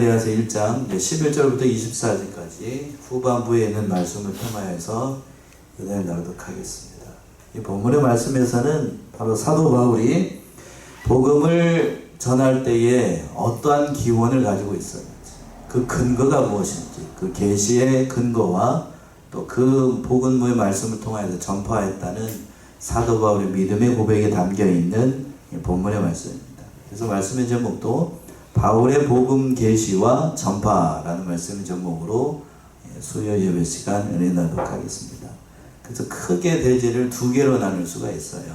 갈라디아서 1장 11절부터 24절까지 후반부에 있는 말씀을 통하여서 은혜를 나누도록 하겠습니다. 이 본문의 말씀에서는 바로 사도 바울이 복음을 전할 때에 어떠한 기원을 가지고 있었는지, 그 근거가 무엇인지, 그 계시의 근거와 또 그 복음의 말씀을 통하여서 전파했다는 사도 바울의 믿음의 고백에 담겨 있는 본문의 말씀입니다. 그래서 말씀의 제목도 바울의 복음 계시와 전파라는 말씀의 제목으로 수요 예배 시간 은혜 나누도록 하겠습니다. 그래서 크게 대제를 두 개로 나눌 수가 있어요.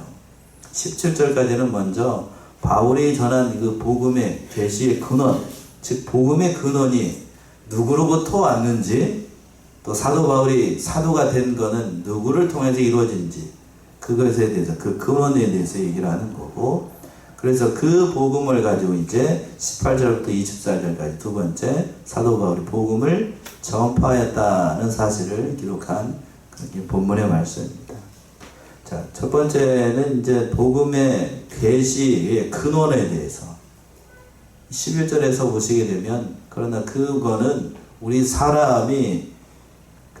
17절까지는 먼저 바울이 전한 그 복음의 계시의 근원, 즉 복음의 근원이 누구로부터 왔는지, 또 사도 바울이 사도가 된 것은 누구를 통해서 이루어진지, 그것에 대해서, 그 근원에 대해서 얘기를 하는 거고, 그래서 그 복음을 가지고 이제 18절부터 24절까지 두 번째 사도 바울이 복음을 전파했다는 사실을 기록한 본문의 말씀입니다. 자, 첫 번째는 이제 복음의 계시의 근원에 대해서 11절에서 보시게 되면, 그러나 그거는 우리 사람이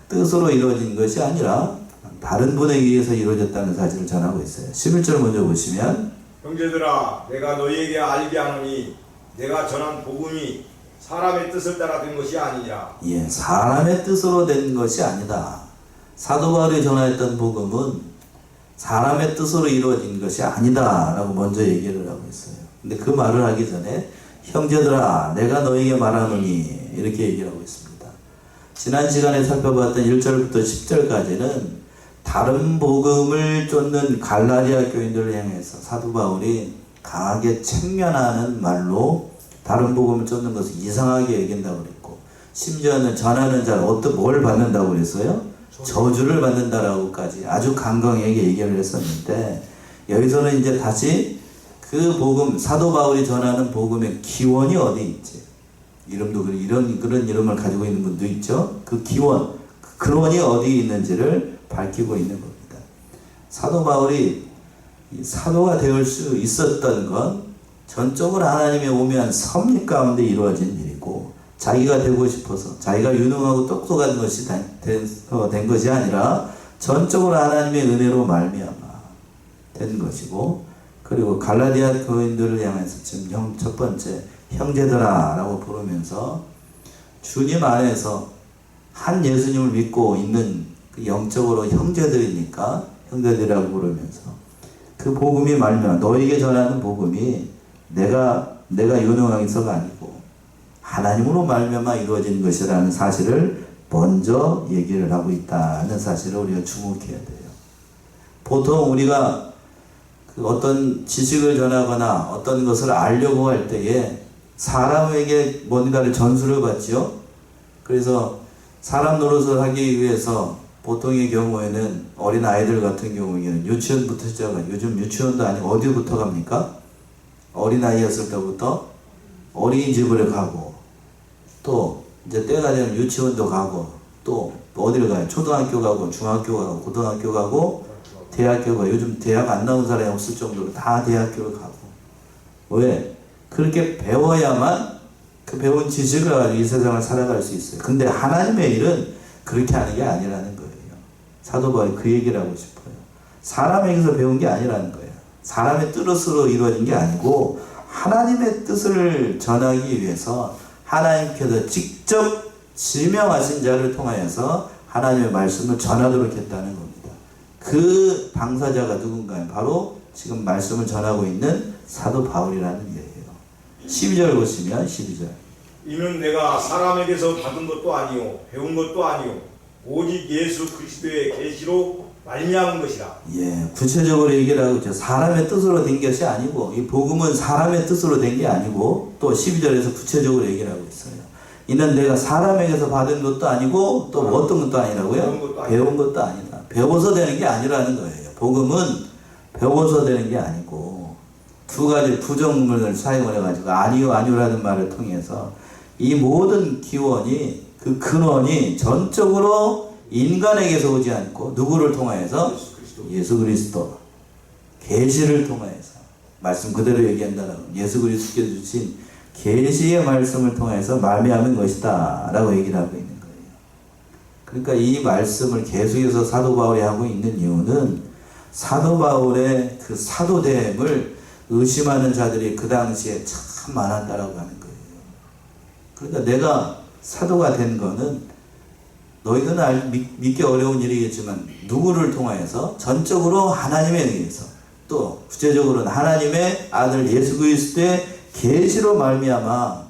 뜻으로 이루어진 것이 아니라 다른 분에 의해서 이루어졌다는 사실을 전하고 있어요. 11절 먼저 보시면, 형제들아, 내가 너희에게 알게 하노니 내가 전한 복음이 사람의 뜻을 따라 된 것이 아니니라. 예, 사람의 뜻으로 된 것이 아니다. 사도 바울이 전하였던 복음은 사람의 뜻으로 이루어진 것이 아니다 라고 먼저 얘기를 하고 있어요. 근데 그 말을 하기 전에 형제들아 내가 너희에게 말하노니 이렇게 얘기를 하고 있습니다. 지난 시간에 살펴봤던 1절부터 10절까지는 다른 복음을 쫓는 갈라디아 교인들을 향해서 사도 바울이 강하게 책면하는 말로 다른 복음을 쫓는 것을 이상하게 얘기한다고 그랬고, 심지어는 전하는 자를 뭘 받는다고 그랬어요? 저주를 받는다라고까지 아주 강경하게 얘기를 했었는데, 여기서는 이제 다시 그 복음, 사도 바울이 전하는 복음의 기원이 어디 있지? 이름도 그런 이름을 가지고 있는 분도 있죠. 그 기원, 그 근원이 어디 있는지를 밝히고 있는 겁니다. 사도 바울이 사도가 될 수 있었던 건 전적으로 하나님의 오묘한 섭리 가운데 이루어진 일이고, 자기가 되고 싶어서 자기가 유능하고 똑똑한 것이 된 것이 아니라 전적으로 하나님의 은혜로 말미암아 된 것이고, 그리고 갈라디아 교인들을 향해서 지금 첫 번째 형제들아 라고 부르면서 주님 안에서 한 예수님을 믿고 있는 그 영적으로 형제들이니까 형제들이라고 부르면서 그 복음이 말미암아 너에게 전하는 복음이 내가 유능하게서가 아니고 하나님으로 말미암아 이루어진 것이라는 사실을 먼저 얘기를 하고 있다는 사실을 우리가 주목해야 돼요. 보통 우리가 그 어떤 지식을 전하거나 어떤 것을 알려고 할 때에 사람에게 뭔가를 전수를 받지요. 그래서 사람 노릇을 하기 위해서 보통의 경우에는 어린 아이들 같은 경우에는 유치원부터 시작해요. 요즘 유치원도 아니고 어디부터 갑니까? 어린 아이였을 때부터 어린이집을 가고, 또 이제 때가 되면 유치원도 가고, 또 어디를 가요? 초등학교 가고, 중학교 가고, 고등학교 가고, 대학교 가고. 요즘 대학 안 나온 사람이 없을 정도로 다 대학교를 가고. 왜? 그렇게 배워야만 그 배운 지식을 가지고 이 세상을 살아갈 수 있어요. 근데 하나님의 일은 그렇게 하는 게 아니라는 거예요. 사도 바울이 그 얘기를 하고 싶어요. 사람에게서 배운 게 아니라는 거예요. 사람의 뜻으로 이루어진 게 아니고 하나님의 뜻을 전하기 위해서 하나님께서 직접 지명하신 자를 통하여서 하나님의 말씀을 전하도록 했다는 겁니다. 그 당사자가 누군가요? 바로 지금 말씀을 전하고 있는 사도 바울이라는 얘기예요. 12절 보시면 12절. 이는 내가 사람에게서 받은 것도 아니요 배운 것도 아니요 오직 예수 그리스도의 계시로 말미암은 것이라. 예, 구체적으로 얘기를 하고 있죠. 사람의 뜻으로 된 것이 아니고, 이 복음은 사람의 뜻으로 된 게 아니고, 또 12절에서 구체적으로 얘기를 하고 있어요. 이는 내가 사람에게서 받은 것도 아니고 또 어떤 것도 아니라고요? 배운 것도 아니다. 배워서 되는 게 아니라는 거예요. 복음은 배워서 되는 게 아니고, 두 가지 부정문을 사용을 해가지고 아니요라는 말을 통해서 이 모든 기원이, 그 근원이 전적으로 인간에게서 오지 않고 누구를 통하여서? 예수 그리스도 계시를 통하여서, 말씀 그대로 얘기한다면 예수 그리스도께서 주신 계시의 말씀을 통해서 말미암은 것이다 라고 얘기를 하고 있는 거예요. 그러니까 이 말씀을 계속해서 사도 바울이 하고 있는 이유는 사도 바울의 그 사도됨을 의심하는 자들이 그 당시에 참 많았다라고 하는 거예요. 그러니까 내가 사도가 된 거는 너희들은 믿기 어려운 일이겠지만 누구를 통하여서 전적으로 하나님에 의해서 또 구체적으로는 하나님의 아들 예수 그리스도의 계시로 말미암아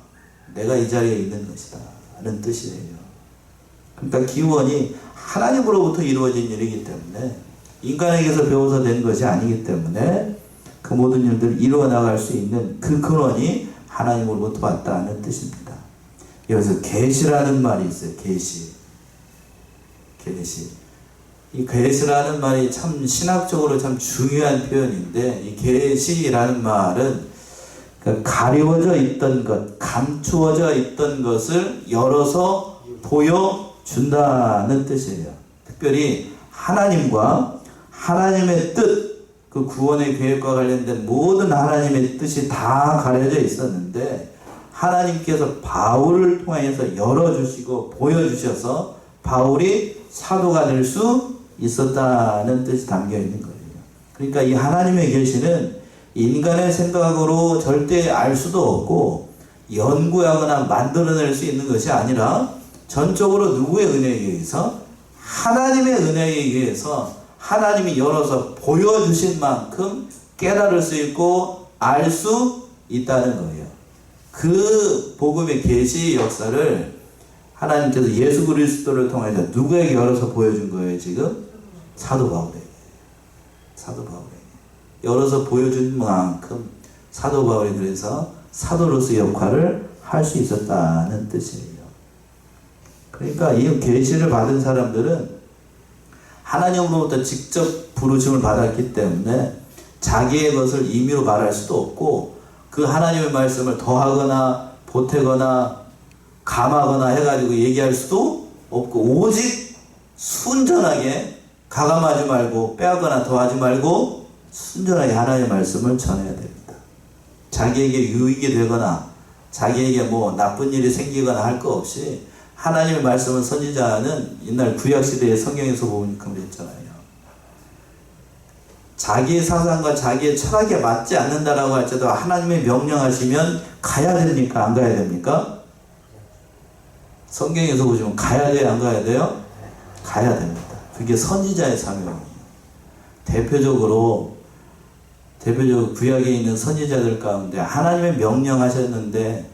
내가 이 자리에 있는 것이다 라는 뜻이에요. 그러니까 기원이 하나님으로부터 이루어진 일이기 때문에 인간에게서 배워서 된 것이 아니기 때문에 그 모든 일들을 이루어 나갈 수 있는 그 근원이 하나님으로부터 왔다는 뜻입니다. 여기서 계시라는 말이 있어요. 계시. 이 계시라는 말이 참 신학적으로 참 중요한 표현인데, 이 계시라는 말은 가리워져 있던 것, 감추어져 있던 것을 열어서 보여준다는 뜻이에요. 특별히 하나님과 하나님의 뜻, 그 구원의 계획과 관련된 모든 하나님의 뜻이 다 가려져 있었는데 하나님께서 바울을 통해서 열어주시고 보여주셔서 바울이 사도가 될 수 있었다는 뜻이 담겨 있는 거예요. 그러니까 이 하나님의 계시는 인간의 생각으로 절대 알 수도 없고 연구하거나 만들어낼 수 있는 것이 아니라 전적으로 누구의 은혜에 의해서? 하나님의 은혜에 의해서 하나님이 열어서 보여주신 만큼 깨달을 수 있고 알 수 있다는 거예요. 그 복음의 계시의 역사를 하나님께서 예수 그리스도를 통해서 누구에게 열어서 보여준 거예요, 지금? 사도 바울에게. 사도 바울에게. 열어서 보여준 만큼 사도 바울이 그래서 사도로서의 역할을 할 수 있었다는 뜻이에요. 그러니까 이 계시를 받은 사람들은 하나님으로부터 직접 부르심을 받았기 때문에 자기의 것을 임의로 말할 수도 없고 그 하나님의 말씀을 더하거나 보태거나 감하거나 해가지고 얘기할 수도 없고 오직 순전하게 가감하지 말고 빼앗거나 더하지 말고 순전하게 하나님의 말씀을 전해야 됩니다. 자기에게 유익이 되거나 자기에게 뭐 나쁜 일이 생기거나 할 거 없이 하나님의 말씀을 선지자는 옛날 구약시대의 성경에서 보니까 그랬잖아요. 자기의 사상과 자기의 철학에 맞지 않는다라고 할지라도 하나님의 명령하시면 가야 됩니까? 안 가야 됩니까? 성경에서 보시면 가야 돼요? 안 가야 돼요? 가야 됩니다. 그게 선지자의 사명이에요. 대표적으로 구약에 있는 선지자들 가운데 하나님의 명령하셨는데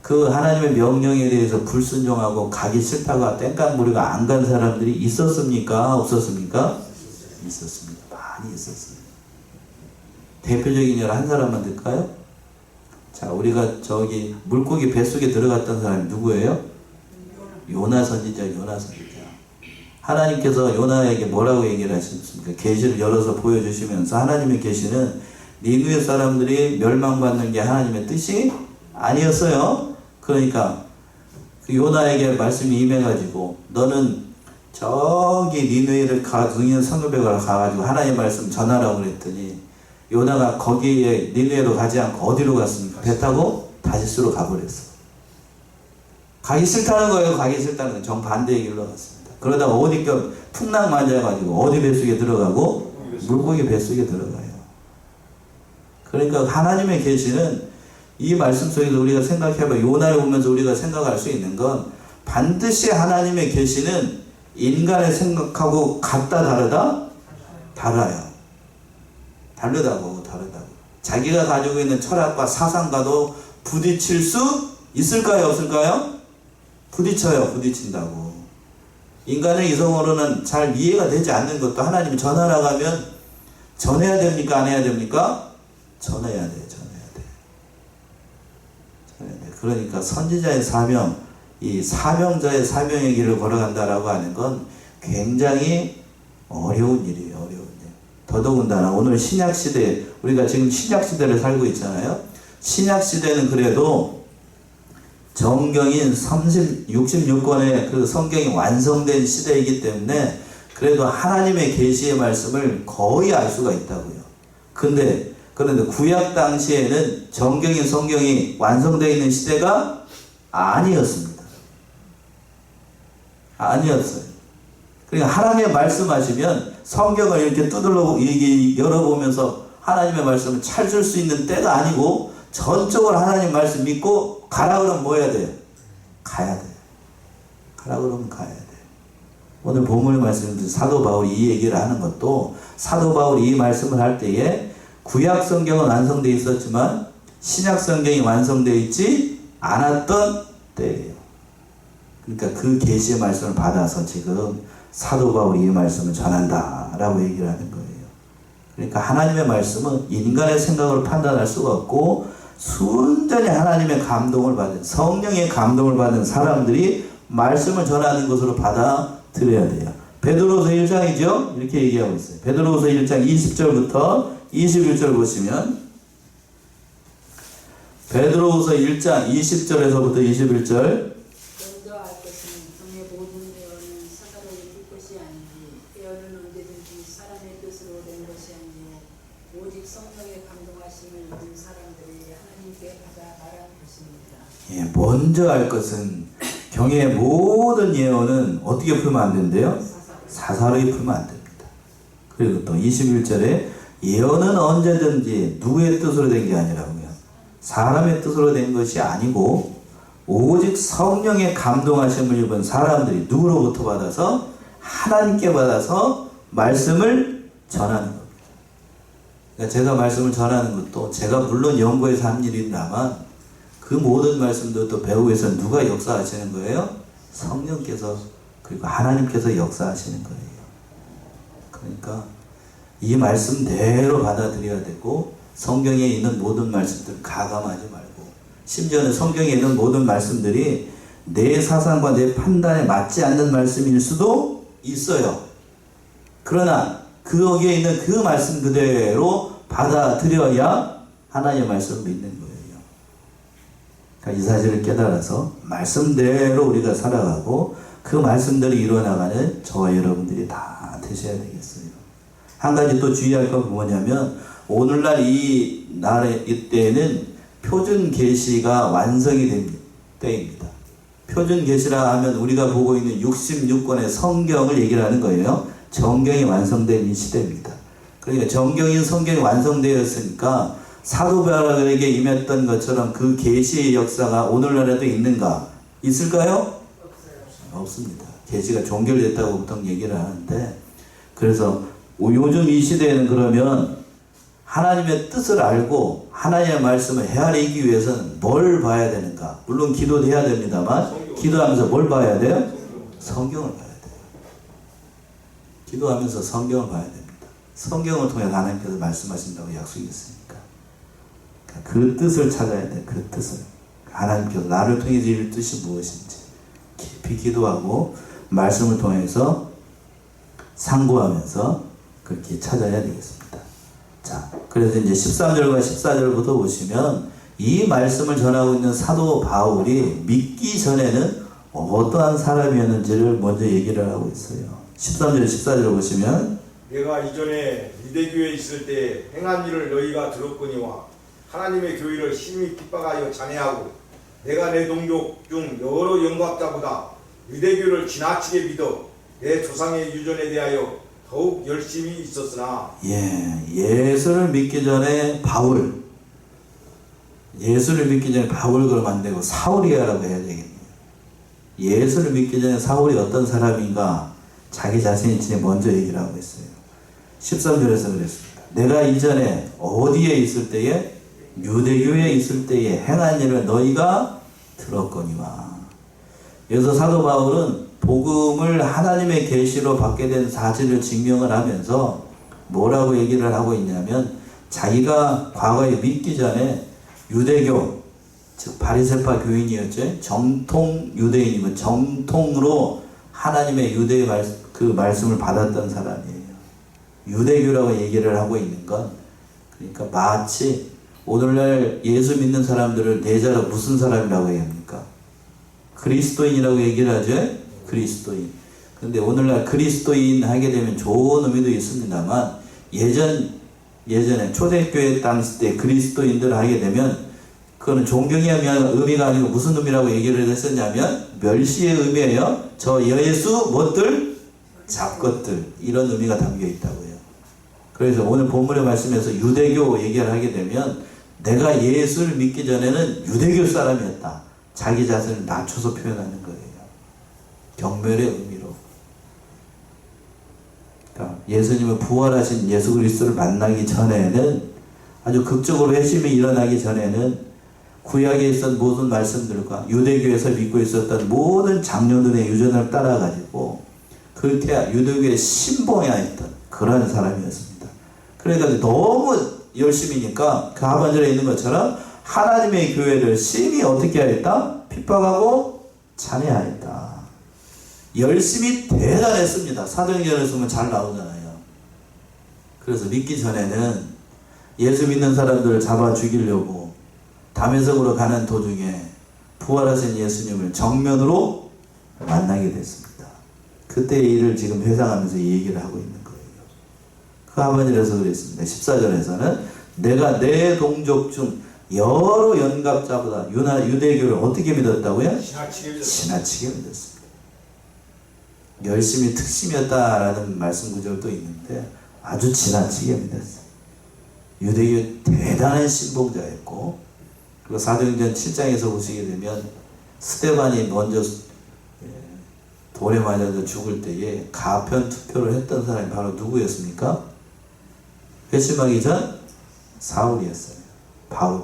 그 하나님의 명령에 대해서 불순종하고 가기 싫다고 땡깡부리가 안 간 사람들이 있었습니까? 없었습니까? 있었습니다. 많이 있었습니다. 대표적인 예를 한 사람만 들까요? 자, 우리가 저기 물고기 뱃속에 들어갔던 사람이 누구예요? 요나 선지자. 하나님께서 요나에게 뭐라고 얘기를 하셨습니까? 계시를 열어서 보여주시면서 하나님의 계시는 니느웨 사람들이 멸망받는 게 하나님의 뜻이 아니었어요. 그러니까 그 요나에게 말씀이 임해가지고 너는 저기 니느웨를 능히 성읍에 가가지고 하나님의 말씀 전하라고 그랬더니 요나가 거기에 니느웨로 가지 않고 어디로 갔습니까? 배 타고 다시스로 가버렸어. 가기 싫다는 거예요. 가기 싫다는 건 정반대의 길로 갔습니다. 그러다가 오니까 풍랑 맞아가지고 어디 뱃속에 들어가고 물고기 뱃속에 들어가요. 그러니까 하나님의 계시는 이 말씀 속에서 우리가 생각해봐 요나를 보면서 우리가 생각할 수 있는 건 반드시 하나님의 계시는 인간의 생각하고 같다 다르다? 달라요. 다르다고. 자기가 가지고 있는 철학과 사상과도 부딪힐 수 있을까요? 없을까요? 부딪힌다고. 인간의 이성으로는 잘 이해가 되지 않는 것도 하나님이 전하라고 하면 전해야 됩니까? 안 해야 됩니까? 전해야 돼. 그러니까 선지자의 사명, 이 사명자의 사명의 길을 걸어간다라고 하는 건 굉장히 어려운 일이에요. 어려운 일. 더더군다나 오늘 신약시대, 우리가 지금 신약시대를 살고 있잖아요. 신약시대는 그래도 정경인 66권의 그 성경이 완성된 시대이기 때문에 그래도 하나님의 계시의 말씀을 거의 알 수가 있다고요. 근데 그런데 구약 당시에는 정경인 성경이 완성되어 있는 시대가 아니었습니다. 아니었어요. 그러니까 하나님의 말씀하시면 성경을 이렇게 열어보면서 하나님의 말씀을 찾을 수 있는 때가 아니고 전적으로 하나님 말씀 믿고 가라 그러면 뭐 해야 돼요? 가야 돼요. 가라 그러면 가야 돼요. 오늘 본문의 말씀은 사도 바울이 이 얘기를 하는 것도 사도 바울이 이 말씀을 할 때에 구약 성경은 완성되어 있었지만 신약 성경이 완성되어 있지 않았던 때예요. 그러니까 그 계시의 말씀을 받아서 지금 사도 바울이 이 말씀을 전한다라고 얘기를 하는 거예요. 그러니까 하나님의 말씀은 인간의 생각으로 판단할 수가 없고 순전히 하나님의 감동을 받은 성령의 감동을 받은 사람들이 말씀을 전하는 것으로 받아들여야 돼요. 베드로후서 1장이죠. 이렇게 얘기하고 있어요. 베드로후서 1장 20절부터 21절 보시면 베드로후서 1장 20절에서부터 21절 먼저 알 것은 성의 모든 예언은 사사로 이룰 것이 아니니 예언은 언제든지 사람의 뜻으로 된 것이 아니요 오직 성령의 감동하심을 입은 사람들이 하나님께 받아 말한 것입니다. 예, 먼저 알 것은 경의 모든 예언은 어떻게 풀면 안 된대요? 사사로이 풀면 안 됩니다. 그리고 또 21절에 예언은 언제든지 누구의 뜻으로 된 게 아니라고요. 사람의 뜻으로 된 것이 아니고 오직 성령의 감동하심을 입은 사람들이 누구로부터 받아서? 하나님께 받아서 말씀을 전하는 겁니다. 그러니까 제가 말씀을 전하는 것도 제가 물론 연구해서 한 일입니다만 그 모든 말씀들도 배우기 위해서 누가 역사하시는 거예요? 성령께서 그리고 하나님께서 역사하시는 거예요. 그러니까 이 말씀대로 받아들여야 되고 성경에 있는 모든 말씀들 가감하지 말고 심지어는 성경에 있는 모든 말씀들이 내 사상과 내 판단에 맞지 않는 말씀일 수도 있어요. 그러나 거기에 있는 그 말씀 그대로 받아들여야 하나님의 말씀을 믿는 거예요. 그러니까 이 사실을 깨달아서 말씀대로 우리가 살아가고 그 말씀대로 이루어나가는 저와 여러분들이 다 되셔야 되겠어요. 한 가지 또 주의할 건 뭐냐면 오늘날 이때에는 표준 계시가 완성이 된 때입니다. 표준 계시라 하면 우리가 보고 있는 66권의 성경을 얘기를 하는 거예요. 정경이 완성된 이 시대입니다. 그러니까 정경인 성경이 완성되었으니까 사도 바울에게 임했던 것처럼 그 계시의 역사가 오늘날에도 있는가? 있을까요? 없습니다. 계시가 종결됐다고 보통 얘기를 하는데 그래서 요즘 이 시대에는 그러면 하나님의 뜻을 알고 하나님의 말씀을 헤아리기 위해서는 뭘 봐야 되는가? 물론 기도도 해야 됩니다만 기도하면서 뭘 봐야 돼요? 성경을 봐야 돼요. 기도하면서 성경을 봐야 됩니다. 성경을 통해 하나님께서 말씀하신다고 약속했으니까 그 뜻을 찾아야 돼요. 그 뜻을 하나님께서 나를 통해 이룰 뜻이 무엇인지 깊이 기도하고 말씀을 통해서 상고하면서 그렇게 찾아야 되겠습니다. 자, 그래서 이제 13절과 14절부터 보시면 이 말씀을 전하고 있는 사도 바울이 믿기 전에는 어떠한 사람이었는지를 먼저 얘기를 하고 있어요. 13절, 14절을 보시면 내가 이전에 유대교에 있을 때 행한 일을 너희가 들었거니와 하나님의 교회를 심히 핍박하여 잔해하고 내가 내 동족 중 여러 영각자보다 유대교를 지나치게 믿어 내 조상의 유전에 대하여 더욱 열심히 있었으나 예수를 믿기 전에 예수를 믿기 전에 바울 그러면 안 되고 사울이야라고 해야 되겠네요. 예수를 믿기 전에 사울이 어떤 사람인가 자기 자신이 먼저 얘기를 하고 있어요. 13절에서 그랬습니다. 내가 이전에 어디에 있을 때에 유대교에 있을 때에 행한 일을 너희가 들었거니와. 여기서 사도 바울은 복음을 하나님의 계시로 받게 된 사실을 증명을 하면서 뭐라고 얘기를 하고 있냐면 자기가 과거에 믿기 전에 유대교 즉 바리새파 교인이었죠. 정통 유대인이면 정통으로 하나님의 유대의 그 말씀을 받았던 사람이에요. 유대교라고 얘기를 하고 있는 건 그러니까 마치 오늘날 예수 믿는 사람들을 내자로 무슨 사람이라고 얘기합니까? 그리스도인이라고 얘기를 하죠. 그리스도인. 그런데 오늘날 그리스도인 하게 되면 좋은 의미도 있습니다만 예전 예전에 초대교회 당시 때 그리스도인들 하게 되면 그거는 존경의 의미가 아니고 무슨 의미라고 얘기를 했었냐면 멸시의 의미예요. 저 예수 못들 잡것들 이런 의미가 담겨 있다고요. 그래서 오늘 본문의 말씀에서 유대교 얘기를 하게 되면 내가 예수를 믿기 전에는 유대교 사람이었다. 자기 자신을 낮춰서 표현하는 거예요. 경멸의 의미로. 그러니까 예수님을 부활하신 예수 그리스도를 만나기 전에는 아주 극적으로 회심이 일어나기 전에는 구약에 있었던 모든 말씀들과 유대교에서 믿고 있었던 모든 장로들의 유전을 따라가지고 그렇게 유대교의 신봉해야 했던 그런 사람이었습니다. 그러니까 너무 열심히니까 그 하반절에 있는 것처럼 하나님의 교회를 심히 어떻게 하였다? 핍박하고 찬해하였다. 열심히 대단했습니다. 사도행전을 쓰면 잘 나오잖아요. 그래서 믿기 전에는 예수 믿는 사람들을 잡아 죽이려고 다메섹으로 가는 도중에 부활하신 예수님을 정면으로 만나게 됐습니다. 그때의 일을 지금 회상하면서 이 얘기를 하고 있는 거예요. 그 하반절에서 그랬습니다. 14절에서는 내가 내 동족 중 여러 연갑자보다 유대교를 어떻게 믿었다고요? 지나치게 믿었습니다. 열심히 특심이었다라는 말씀 구절도 있는데 아주 지나치게 믿었어요. 유대교 대단한 신봉자였고 그리고 사도행전 7장에서 보시게 되면 스데반이 먼저 돌에 맞아서 죽을 때에 가편 투표를 했던 사람이 바로 누구였습니까? 회심하기 전 사울이었어요. 바울.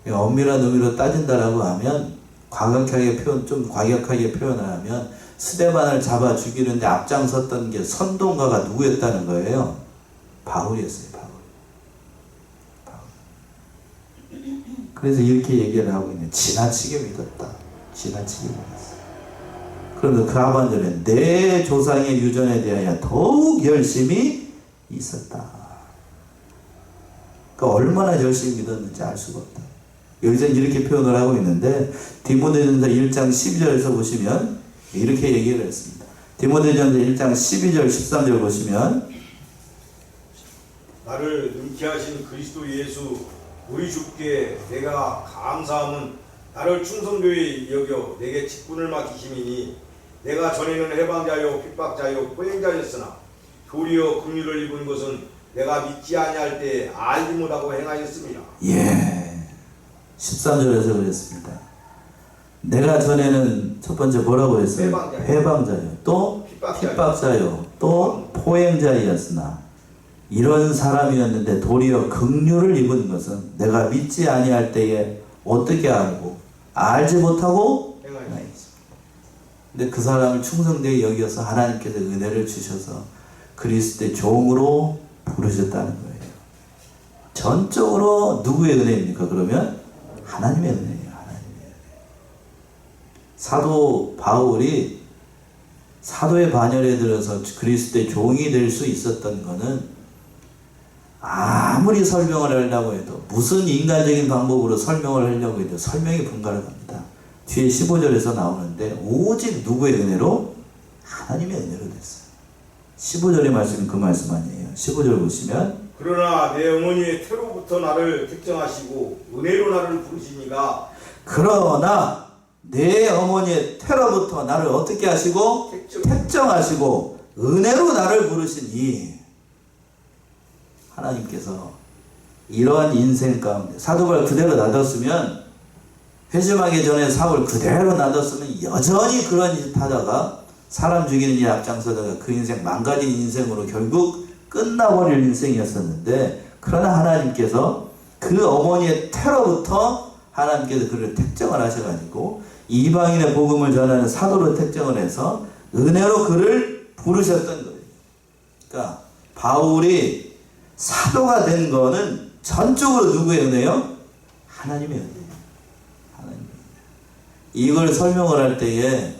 엄밀한 의미로 따진다라고 하면 좀 과격하게 표현을 하면 스데반을 잡아 죽이는데 앞장섰던 게 선동가가 누구였다는 거예요? 바울이었어요. 그래서 이렇게 얘기를 하고 있는 지나치게 믿었다. 지나치게 믿었어. 그런데 그 하반절에 내 조상의 유전에 대하여 더욱 열심히 있었다. 그러니까 얼마나 열심히 믿었는지 알 수가 없다. 여기서 이렇게 표현을 하고 있는데 디모데전서 1장 12절에서 보시면 이렇게 얘기를 했습니다. 디모데전서 1장 12절 13절 보시면 나를 은퇴하신 그리스도 예수 우리 주께 내가 감사함은 나를 충성되이 여겨 내게 직분을 맡기심이니 내가 전에는 해방자요 핍박자요 포행자였으나 도리어 긍휼을 입은 것은 내가 믿지 아니할 때 알지 못하고 행하였습니다. 예, 13절에서 그랬습니다. 내가 전에는 첫 번째 뭐라고 했어요? 해방자요 또 핍박자요 또 포행자였으나 이런 사람이었는데 도리어 긍휼을 입은 것은 내가 믿지 아니할 때에 어떻게 알고 알지 못하고 행하였습니다. 근데 그 사람을 충성되게 여겨서 하나님께서 은혜를 주셔서 그리스도의 종으로 부르셨다는 거예요. 전적으로 누구의 은혜입니까? 그러면 하나님의 은혜예요. 하나님의 은혜. 사도 바울이 사도의 반열에 들어서 그리스도의 종이 될 수 있었던 것은 아무리 설명을 하려고 해도 무슨 인간적인 방법으로 설명을 하려고 해도 설명이 불가능합니다. 뒤에 15절에서 나오는데 오직 누구의 은혜로? 하나님의 은혜로 됐어요. 15절의 말씀은 그 말씀 아니에요. 15절 보시면 그러나 내 어머니의 태로부터 나를 택정하시고 은혜로 나를 부르시니가 그러나 내 어머니의 태로부터 나를 어떻게 하시고? 택정하시고 은혜로 나를 부르시니 하나님께서 이러한 인생 가운데 사도바울 그대로 놔뒀으면 회심하기 전에 사울 그대로 놔뒀으면 여전히 그런 짓 하다가 사람 죽이는 일 앞장서다가 그 인생 망가진 인생으로 결국 끝나버릴 인생이었었는데 그러나 하나님께서 그 어머니의 태로부터 하나님께서 그를 택정을 하셔가지고 이방인의 복음을 전하는 사도로 택정을 해서 은혜로 그를 부르셨던 거예요. 그러니까 바울이 사도가 된 거는 전적으로 누구의 은혜요? 하나님의 은혜예요. 하나님의 은혜. 이걸 설명을 할 때에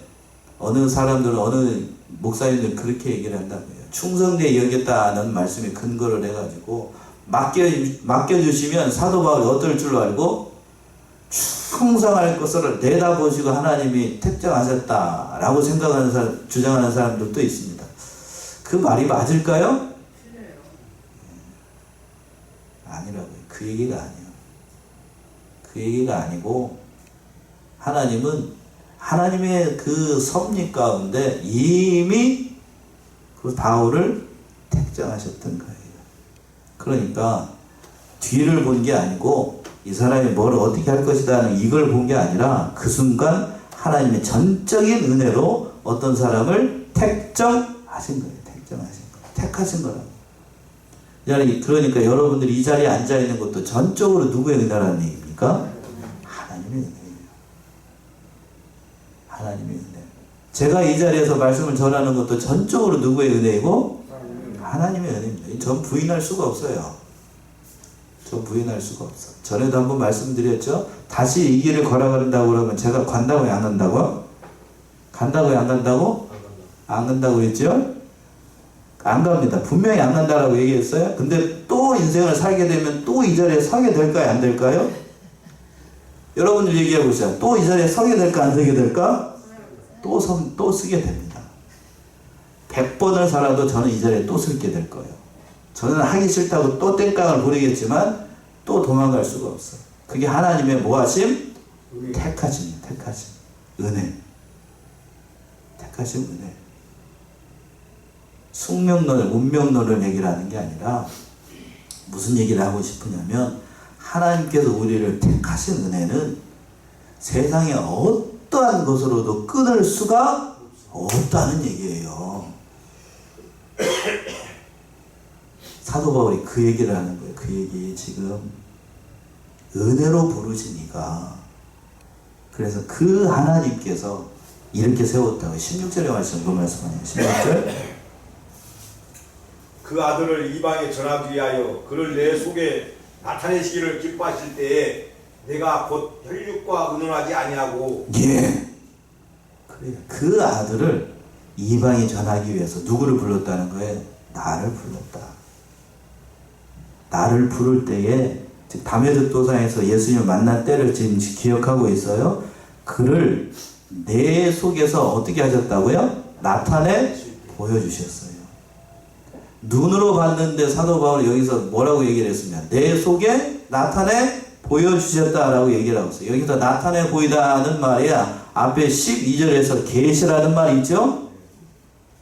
어느 사람들은 어느 목사님들은 그렇게 얘기를 한다고요. 충성되게 여겼다는 말씀에 근거를 해가지고 맡겨주시면 사도 바울이 어떨 줄로 알고 충성할 것을 내다보시고 하나님이 택정하셨다라고 생각하는 사람, 주장하는 사람들도 있습니다. 그 말이 맞을까요? 아니라고요. 그 얘기가 아니에요. 그 얘기가 아니고 하나님은 하나님의 그 섭리 가운데 이미 그 바울을 택정하셨던 거예요. 그러니까 뒤를 본 게 아니고 이 사람이 뭘 어떻게 할 것이다 하는 이걸 본 게 아니라 그 순간 하나님의 전적인 은혜로 어떤 사람을 택정하신 거예요. 택정하신 거예요. 택하신 거라고. 그러니까 여러분들이 이 자리에 앉아 있는 것도 전적으로 누구의 은혜라는 얘기입니까? 하나님의 은혜예요. 하나님의 은혜. 제가 이 자리에서 말씀을 전하는 것도 전적으로 누구의 은혜이고? 하나님의 은혜입니다. 전 부인할 수가 없어요. 전 부인할 수가 없어. 전에도 한번 말씀드렸죠? 다시 이 길을 걸어간다고 그러면 제가 간다고요, 안 간다고? 간다고요, 안 간다고? 안 간다고 그랬죠? 안 갑니다. 분명히 안 간다라고 얘기했어요. 근데 또 인생을 살게 되면 또 이 자리에 서게 될까요, 안 될까요? 여러분들 얘기해 보세요. 또 이 자리에 서게 될까, 안 서게 될까? 또 쓰게 됩니다. 100번을 살아도 저는 이 자리에 또 서게 될 거예요. 저는 하기 싫다고 또 땡깡을 부리겠지만 또 도망갈 수가 없어요. 그게 하나님의 뭐하심? 택하심, 택하심. 은혜. 택하심, 은혜. 숙명론을, 운명론을 얘기를 하는 게 아니라 무슨 얘기를 하고 싶으냐면 하나님께서 우리를 택하신 은혜는 세상에 어떠한 것으로도 끊을 수가 없다는 얘기예요. 사도 바울이 그 얘기를 하는 거예요. 그 얘기 지금 은혜로 부르시니까 그래서 그 하나님께서 이렇게 세웠다고 16절에 말씀 그 말씀하네요. 16절 그 아들을 이방에 전하기 위하여 그를 내 속에 나타내시기를 기뻐하실 때에 내가 곧 혈육과 의논하지 아니하고 예. 그래요. 그 아들을 이방에 전하기 위해서 누구를 불렀다는 거예요? 나를 불렀다. 나를 부를 때에 즉 다메섹 도상에서 예수님을 만난 때를 지금 기억하고 있어요. 그를 내 속에서 어떻게 하셨다고요? 나타내 보여주셨어요. 눈으로 봤는데 사도 바울이 여기서 뭐라고 얘기를 했습니까? 내 속에 나타내 보여주셨다라고 얘기를 하고 있어요. 여기서 나타내 보이다는 말이야. 앞에 12절에서 계시라는 말이 있죠?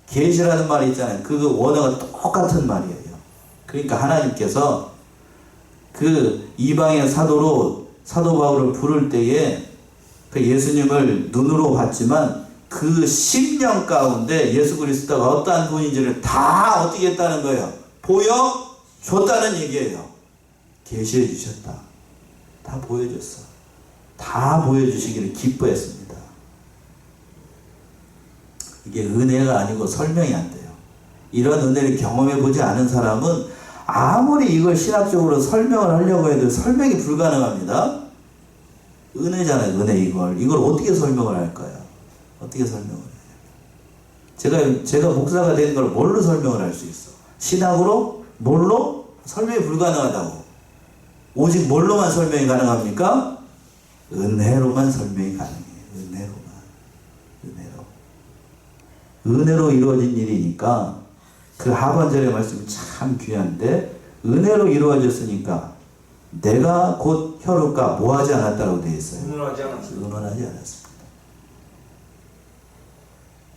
계시라는 말이 있잖아요. 그 원어가 똑같은 말이에요. 그러니까 하나님께서 그 이방의 사도로 사도 바울을 부를 때에 그 예수님을 눈으로 봤지만 그 10년 가운데 예수 그리스도가 어떠한 분인지를 다 어떻게 했다는 거예요? 보여줬다는 얘기예요. 계시해 주셨다. 다 보여줬어. 다 보여주시기를 기뻐했습니다. 이게 은혜가 아니고 설명이 안 돼요. 이런 은혜를 경험해 보지 않은 사람은 아무리 이걸 신학적으로 설명을 하려고 해도 설명이 불가능합니다. 은혜잖아요. 은혜 이걸 어떻게 설명을 할까요? 어떻게 설명을 해요? 제가 목사가 된 걸 뭘로 설명을 할 수 있어? 신학으로? 뭘로? 설명이 불가능하다고. 오직 뭘로만 설명이 가능합니까? 은혜로만 설명이 가능해요. 은혜로 이루어진 일이니까 그 하반절의 말씀이 참 귀한데 은혜로 이루어졌으니까 내가 곧 혈육과 뭐하지 않았다고 되어 있어요. 의논하지 않았습니다. 의논하지 않았습니다.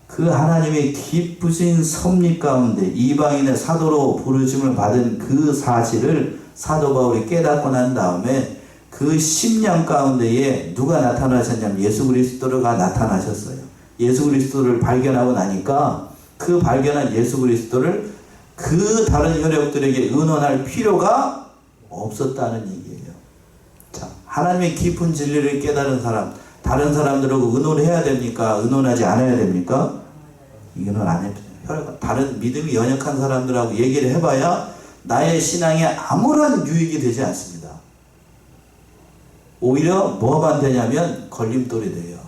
그 하나님의 기쁘신 섭리 가운데 이방인의 사도로 부르심을 받은 그 사실을 사도 바울이 깨닫고 난 다음에 그 10년 가운데에 누가 나타나셨냐면 예수 그리스도가 나타나셨어요. 예수 그리스도를 발견하고 나니까 그 발견한 예수 그리스도를 그 다른 혈육들에게 의논할 필요가 없었다는 얘기예요. 자, 하나님의 깊은 진리를 깨달은 사람, 다른 사람들하고 의논해야 됩니까? 의논하지 않아야 됩니까? 의논 안 해도 돼요. 다른 믿음이 연약한 사람들하고 얘기를 해봐야 나의 신앙에 아무런 유익이 되지 않습니다. 오히려 뭐만 되냐면 걸림돌이 돼요.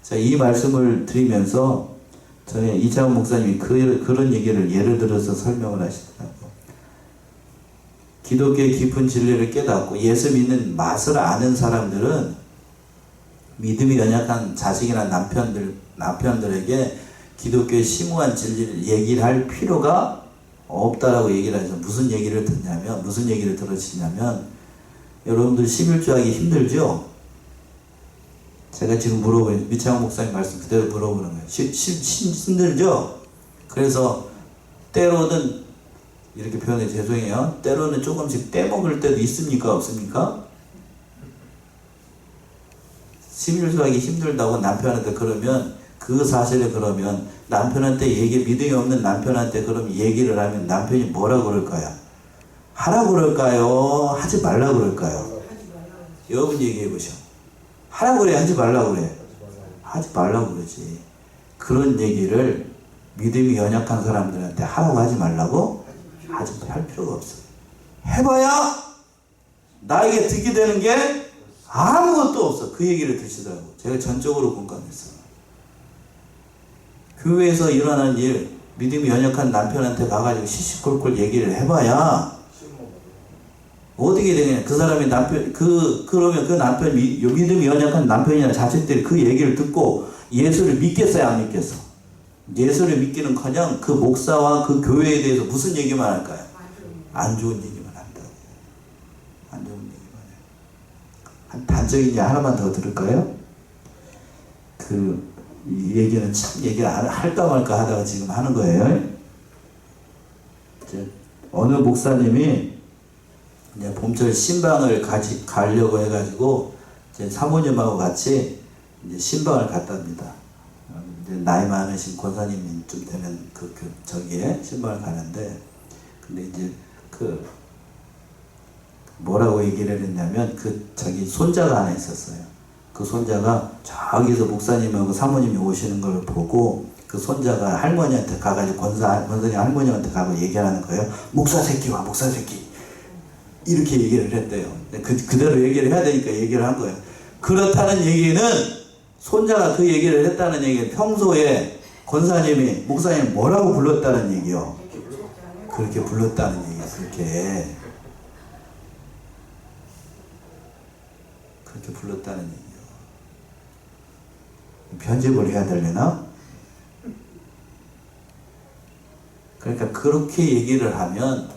자, 이 말씀을 드리면서 전에 이창훈 목사님이 그런 얘기를 예를 들어서 설명을 하시더라고요. 기독교의 깊은 진리를 깨닫고 예수 믿는 맛을 아는 사람들은 믿음이 연약한 자식이나 남편들에게 기독교의 심오한 진리를 얘기를 할 필요가 없다라고 얘기를 하죠. 무슨 얘기를 듣냐면, 무슨 얘기를 들으시냐면, 여러분들 11조 하기 힘들죠? 제가 지금 물어보는, 미창호 목사님 말씀 그대로 물어보는 거예요. 힘들죠? 그래서 때로는, 이렇게 표현해 죄송해요. 때로는 조금씩 떼먹을 때도 있습니까? 없습니까? 11조 하기 힘들다고 남편한테 그러면, 그 사실을 그러면 남편한테 믿음이 없는 남편한테 그럼 얘기를 하면 남편이 뭐라 그럴까요? 하라 그럴까요? 하지 말라 그럴까요? 여러분 얘기해 보셔. 하라 그래? 하지 말라 그래? 하지 말라 그러지. 그런 얘기를 믿음이 연약한 사람들한테 하라고 하지 말라고? 할 필요가 없어요. 해봐야 나에게 득이 되는 게 아무것도 없어. 그 얘기를 드시더라고. 제가 전적으로 공감했어요. 교회에서 일어난 일, 믿음이 연약한 남편한테 가가지고 시시콜콜 얘기를 해봐야 어떻게 되냐. 그 사람이 그러면 그 남편, 믿음이 연약한 남편이나 자식들이 그 얘기를 듣고 예수를 믿겠어요, 안 믿겠어? 예수를 믿기는 커녕 그 목사와 그 교회에 대해서 무슨 얘기만 할까요? 안 좋은 얘기만 한다. 안 좋은 얘기만 해요. 한 단적인 얘기 하나만 더 들을까요? 이 얘기는 참 얘기를 할까 말까 하다가 지금 하는 거예요. 어느 목사님이 이제 봄철 신방을 가려고 해가지고 제 사모님하고 같이 이제 신방을 갔답니다. 이제 나이 많으신 권사님이 좀 되는 저기에 신방을 가는데, 근데 이제 뭐라고 얘기를 했냐면 자기 손자가 하나 있었어요. 그 손자가 저기서 목사님하고 사모님이 오시는 걸 보고 그 손자가 할머니한테 가가지고 권사님 할머니한테 가고 얘기하는 거예요. 목사 새끼 와, 목사 새끼. 이렇게 얘기를 했대요. 그대로 얘기를 해야 되니까 얘기를 한 거예요. 그렇다는 얘기는, 손자가 그 얘기를 했다는 얘기는 평소에 권사님이, 목사님 뭐라고 불렀다는 얘기요? 그렇게 불렀다는 얘기야. 그렇게 불렀다는 얘기요. 편집을 해야 되려나? 그러니까 그렇게 얘기를 하면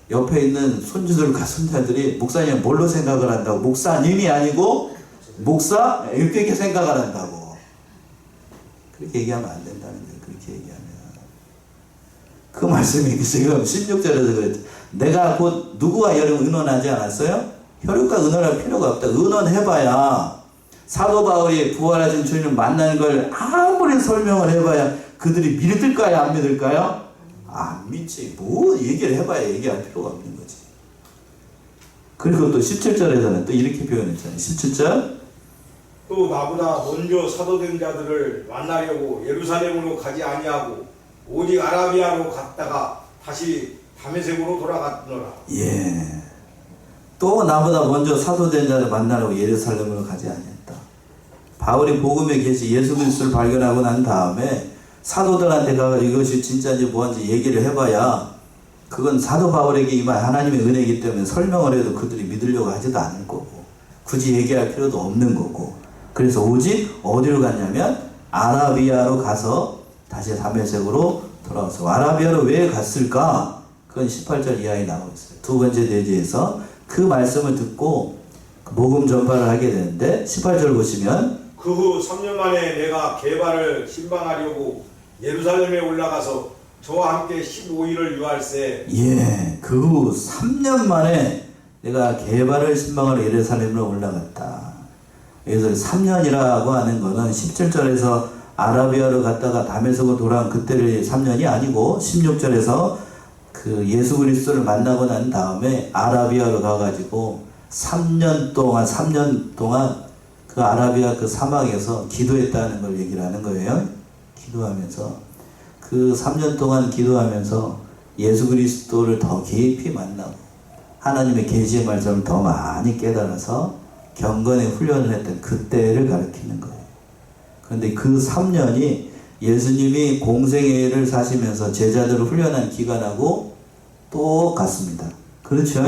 옆에 있는 손주들과 손자들이 목사님 뭘로 생각을 한다고? 목사님이 아니고 목사? 이렇게 생각을 한다고. 그렇게 얘기하면 안 된다는 거예요. 그렇게 얘기하면. 그 말씀이 지금 16절에서 그랬죠. 내가 곧 누구와 의논하지 않았어요? 혈육과 의논할 필요가 없다. 의논해봐야, 사도 바울이 부활하신 주님을 만나는 걸 아무리 설명을 해봐야 그들이 믿을까요? 안 믿을까요? 안 믿지. 뭐 얘기를 해봐야 얘기할 필요가 없는 거지. 그리고 또 17절에서는 또 이렇게 표현했잖아요. 17절. 또 나보다 먼저 사도된 자들을 만나려고 예루살렘으로 가지 아니하고 오직 아라비아로 갔다가 다시 다메섹으로 돌아갔노라. 예. 또 나보다 먼저 사도된 자를 만나려고 예루살렘으로 가지 아니했다. 바울이 복음에 계시 예수 그리스도를 발견하고 난 다음에 사도들한테 가서 이것이 진짜인지 뭐인지 얘기를 해봐야, 그건 사도 바울에게 임한 하나님의 은혜이기 때문에 설명을 해도 그들이 믿으려고 하지도 않을 거고, 굳이 얘기할 필요도 없는 거고. 그래서 오직 어디로 갔냐면 아라비아로 가서 다시 다메섹으로 돌아왔어. 아라비아로 왜 갔을까? 그건 18절 이하에 나오고 있어요. 두 번째 대지에서 그 말씀을 듣고 복음 전파를 하게 되는데, 18절 보시면 그 후 3년 만에 내가 게바를 신방하려고 예루살렘에 올라가서 저와 함께 15일을 유할세. 예, 그 후 3년 만에 내가 게바를 신방하러 예루살렘으로 올라갔다. 그래서 3년이라고 하는 거는 17절에서 아라비아로 갔다가 다메섹으로 돌아온 그때를 3년이 아니고 16절에서 그 예수 그리스도를 만나고 난 다음에 아라비아로 가가지고 3년 동안 그 아라비아 그 사막에서 기도했다는 걸 얘기를 하는 거예요. 기도하면서 그 3년 동안 기도하면서 예수 그리스도를 더 깊이 만나고 하나님의 계시의 말씀을 더 많이 깨달아서 경건의 훈련을 했던 그때를 가리키는 거예요. 그런데 그 3년이 예수님이 공생애를 사시면서 제자들을 훈련한 기간하고 똑같습니다. 그렇죠?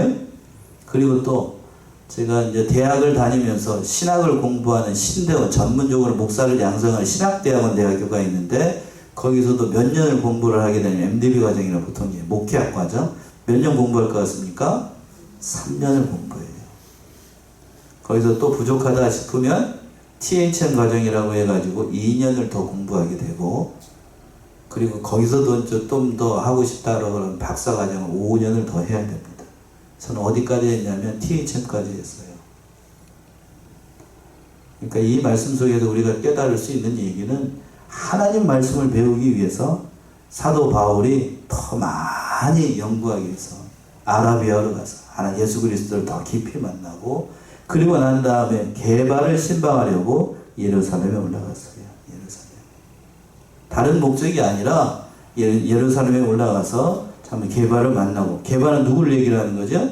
그리고 또 제가 이제 대학을 다니면서 신학을 공부하는 신대원, 전문적으로 목사를 양성하는 신학대학원 대학교가 있는데, 거기서도 몇 년을 공부를 하게 되면 MDB 과정이라고 보통 목회학 과정 몇 년 공부할 것 같습니까? 3년을 공부해요. 거기서 또 부족하다 싶으면 THM 과정이라고 해가지고 2년을 더 공부하게 되고, 그리고 거기서도 좀 더 하고 싶다라고 그러면 박사 과정을 5년을 더 해야 됩니다. 저는 어디까지 했냐면 THM까지 했어요. 그러니까 이 말씀 속에서 우리가 깨달을 수 있는 얘기는, 하나님 말씀을 배우기 위해서 사도 바울이 더 많이 연구하기 위해서 아라비아로 가서 하나님 예수 그리스도를 더 깊이 만나고, 그리고 난 다음에 게바를 신방하려고 예루살렘에 올라갔어요. 예루살렘. 다른 목적이 아니라 예루살렘에 올라가서 참 게바를 만나고, 게바는 누구를 얘기를 하는 거죠?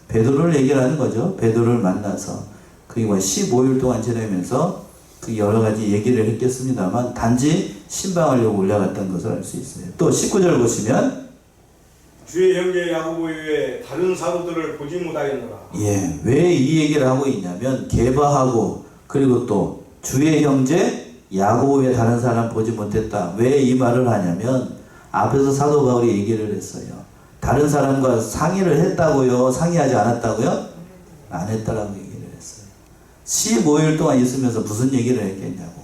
베드로를 얘기를 하는 거죠. 베드로를 만나서 그게 15일 동안 지내면서 그 여러 가지 얘기를 했겠습니다만, 단지 신방하려고 올라갔던 것을 알 수 있어요. 또 19절 보시면, 주의 형제 야고보 외에 다른 사도들을 보지 못하였노라. 예, 왜 이 얘기를 하고 있냐면, 게바하고 그리고 또 주의 형제 야고보 외에 다른 사람 보지 못했다. 왜 이 말을 하냐면, 앞에서 사도 바울이 얘기를 했어요. 다른 사람과 상의를 했다고요? 상의하지 않았다고요? 안 했다라고 얘기를 했어요. 15일 동안 있으면서 무슨 얘기를 했겠냐고.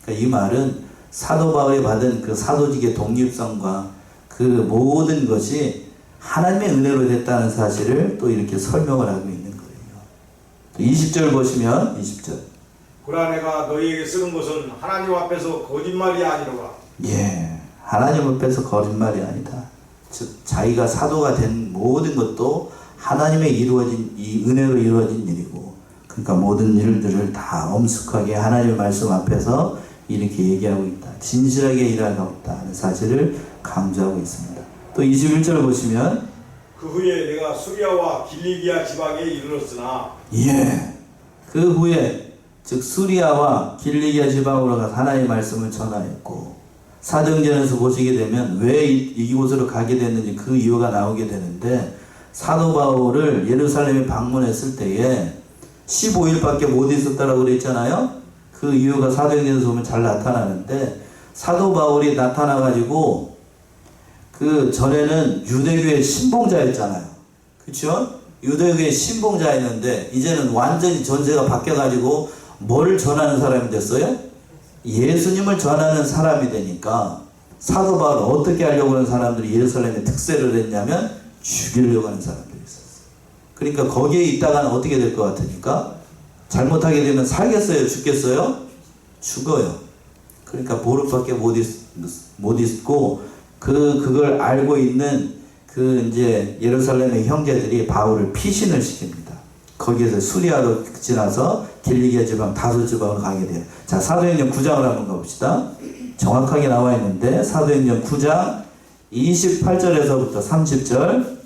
그러니까 이 말은 사도 바울이 받은 그 사도직의 독립성과 그 모든 것이 하나님의 은혜로 됐다는 사실을 또 이렇게 설명을 하고 있는 거예요. 20절 보시면, 20절. 보라, 내가 너희에게 쓰는 것은 하나님 앞에서 거짓말이 아니로라. 예, 하나님 앞에서 거짓말이 아니다. 즉 자기가 사도가 된 모든 것도 하나님의 이루어진, 이 은혜로 이루어진 일이고, 그러니까 모든 일들을 다 엄숙하게 하나님의 말씀 앞에서 이렇게 얘기하고 있다. 진실하게 일하고 있다는 사실을 강조하고 있습니다. 또 21절 보시면, 그 후에 내가 수리아와 길리기아 지방에 이르렀으나, 예, 그 후에 즉 수리아와 길리기아 지방으로 가서 하나님의 말씀을 전하였고, 사도행전에서 보시게 되면 왜 이곳으로 가게 됐는지 그 이유가 나오게 되는데, 사도 바울을 예루살렘에 방문했을 때에 15일밖에 못 있었다라고 그랬잖아요. 그 이유가 사도행전에서 보면 잘 나타나는데, 사도 바울이 나타나가지고 그 전에는 유대교의 신봉자였잖아요. 그렇죠? 유대교의 신봉자였는데 이제는 완전히 전세가 바뀌어가지고 뭐를 전하는 사람이 됐어요? 예수님을 전하는 사람이 되니까, 사도 바울을 어떻게 하려고 하는 사람들이 예루살렘에 특세를 했냐면 죽이려고 하는 사람들이 있었어요. 그러니까 거기에 있다가는 어떻게 될 것 같으니까, 잘못하게 되면 살겠어요? 죽겠어요? 죽어요. 그러니까 보름밖에 못 있고, 그걸 알고 있는 그 이제 예루살렘의 형제들이 바울을 피신을 시킵니다. 거기에서 수리아로 지나서 길리기아 지방, 다소 지방으로 가게 돼요. 자, 사도행전 9장을 한번 가봅시다. 정확하게 나와 있는데, 사도행전 9장 28절에서부터 30절.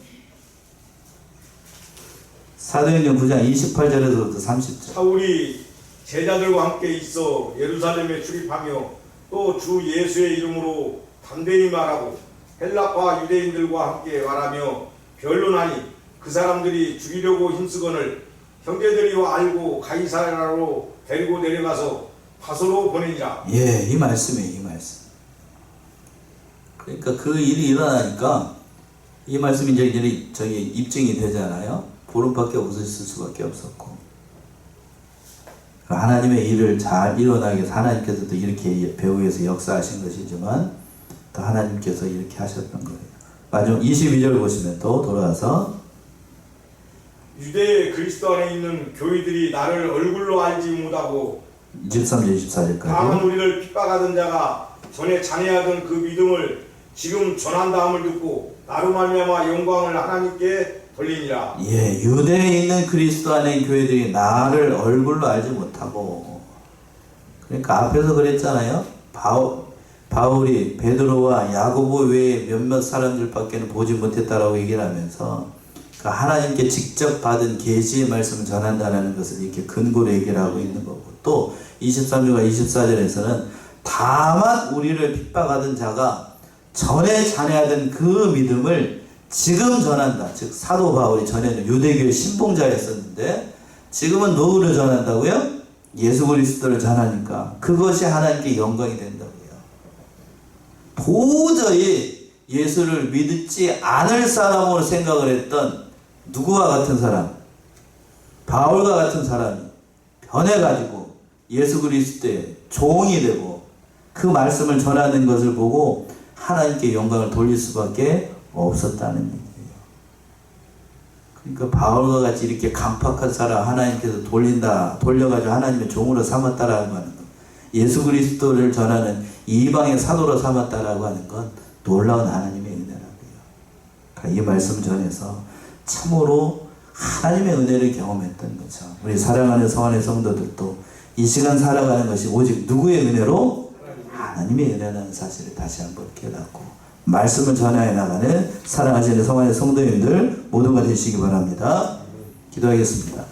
사도행전 9장 28절에서부터 30절. 사울이 제자들과 함께 있어 예루살렘에 출입하며 또 주 예수의 이름으로 담대히 말하고 헬라파 유대인들과 함께 말하며 변론하니, 그 사람들이 죽이려고 힘쓰거늘 형제들이 알고 가이사라로 데리고 내려가서 다소로 보내니라. 예, 이 말씀이에요, 이 말씀. 그러니까 그 일이 일어나니까 이 말씀이 이제 저기 입증이 되잖아요. 보름밖에 없을 수밖에 없었고, 하나님의 일을 잘 일어나게 해서 하나님께서도 이렇게 배후에서 역사하신 것이지만, 또 하나님께서 이렇게 하셨던 거예요. 마지막 22절 보시면 또 돌아와서, 유대의 그리스도 안에 있는 교회들이 나를 얼굴로 알지 못하고 23절 24절까지. 다만 우리를 핍박하던 자가 전에 잔해하던 그 믿음을 지금 전한다함을 듣고 나로 말미암아 영광을 하나님께 돌리니라. 예, 유대에 있는 그리스도 안에 있는 교회들이 나를 얼굴로 알지 못하고, 그러니까 앞에서 그랬잖아요. 바울이 베드로와 야고보 외에 몇몇 사람들밖에는 보지 못했다라고 얘기를 하면서, 그러니까 하나님께 직접 받은 계시의 말씀을 전한다는 것을 이렇게 근거로 얘기를 하고 있는 거고, 또 23절과 24절에서는 다만 우리를 핍박하던 자가 전에 잔해하던 그 믿음을 지금 전한다. 즉 사도 바울이 전에는 유대교의 신봉자였었는데 지금은 누구를 전한다고요? 예수 그리스도를 전하니까 그것이 하나님께 영광이 된다고요. 도저히 예수를 믿지 않을 사람으로 생각을 했던 누구와 같은 사람? 바울과 같은 사람이 변해가지고 예수 그리스도의 종이 되고 그 말씀을 전하는 것을 보고 하나님께 영광을 돌릴 수밖에 없었다는 얘기예요. 그러니까 바울과 같이 이렇게 강팍한 사람 하나님께서 돌려가지고 하나님의 종으로 삼았다라고 하는 것, 예수 그리스도를 전하는 이방의 사도로 삼았다라고 하는 건 놀라운 하나님의 은혜라고요. 그러니까 이 말씀 전해서 참으로 하나님의 은혜를 경험했던 거죠. 우리 사랑하는 성안의 성도들도 이 시간 살아가는 것이 오직 누구의 은혜로? 하나님의 은혜라는 사실을 다시 한번 깨닫고 말씀을 전하여 나가는 사랑하시는 성안의 성도님들 모두가 되시기 바랍니다. 기도하겠습니다.